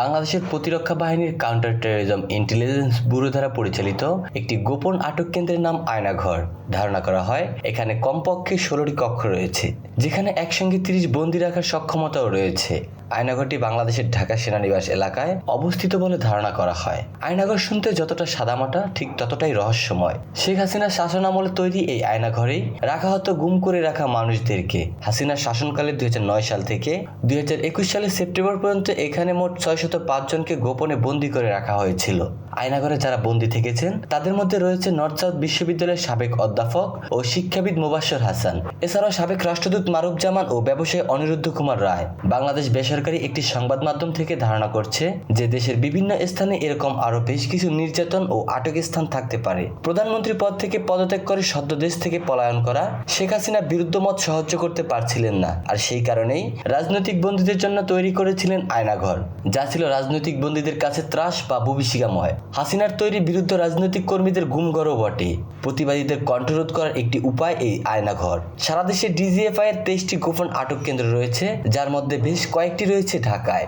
বাংলাদেশের প্রতিরক্ষা বাহিনীর কাউন্টার টেরোরিজম ইন্টেলিজেন্স ব্যুরো দ্বারা পরিচালিত একটি গোপন আটক কেন্দ্রের নাম আয়নাঘর। ধারণা করা হয় এখানে কমপক্ষে 16টি কক্ষ রয়েছে, যেখানে একসঙ্গে 30 বন্দী রাখার সক্ষমতাও রয়েছে। আয়নাঘরটি বাংলাদেশের ঢাকা সেনানিবাস এলাকায় অবস্থিত বলে ধারণা করা হয়। আয়নাঘর শুনতে যতটা সাদামাটা, ঠিক ততটাই রহস্যময়। শেখ হাসিনার শাসনামলে তৈরি এই আয়নাঘরেই রাখা হতো গুম করে রাখা মানুষদেরকে। হাসিনার শাসনকালে 2009 সাল থেকে 2021 সালের সেপ্টেম্বর পর্যন্ত এখানে মোট 605 জনকে গোপনে বন্দী করে রাখা হয়েছিল। আয়নাঘরে যারা বন্দী থেকেছেন তাদের মধ্যে রয়েছে নর্থ সাউথ বিশ্ববিদ্যালয়ের সাবেক অধ্যাপক ও শিক্ষাবিদ মোবাশ্বের হাসান, এছাড়াও সাবেক রাষ্ট্রদূত মারুফ জামান ও ব্যবসায়ী অনিরুদ্ধ কুমার রায়। বাংলাদেশ বেসরকারি একটি সংবাদ মাধ্যম থেকে ধারণা করছে যে দেশের বিভিন্ন স্থানে এরকম আরো বেশ কিছু নির্যাতন ও আটক স্থান থাকতে পারে। প্রধানমন্ত্রী পদ থেকে পদত্যাগ করে সদ্য দেশ থেকে পলায়ন করা শেখ হাসিনা বিরুদ্ধ মত সহ্য করতে পারছিলেন না, আর সেই কারণেই রাজনৈতিক বন্দীদের জন্য তৈরি করেছিলেন আয়নাঘর, যা ছিল রাজনৈতিক বন্দীদের কাছে ত্রাস বা বিভীষিকাময়। হাসিনার তৈরি বিরুদ্ধ রাজনৈতিক কর্মীদের গুমঘরও বটে। প্রতিবাদীদের কণ্ঠরোধ করার একটি উপায় এই আয়নাঘর। সারা দেশে ডিজিএফআই এর 23টি গোপন আটক কেন্দ্র রয়েছে, যার মধ্যে বেশ কয়েকটি রয়েছে ঢাকায়।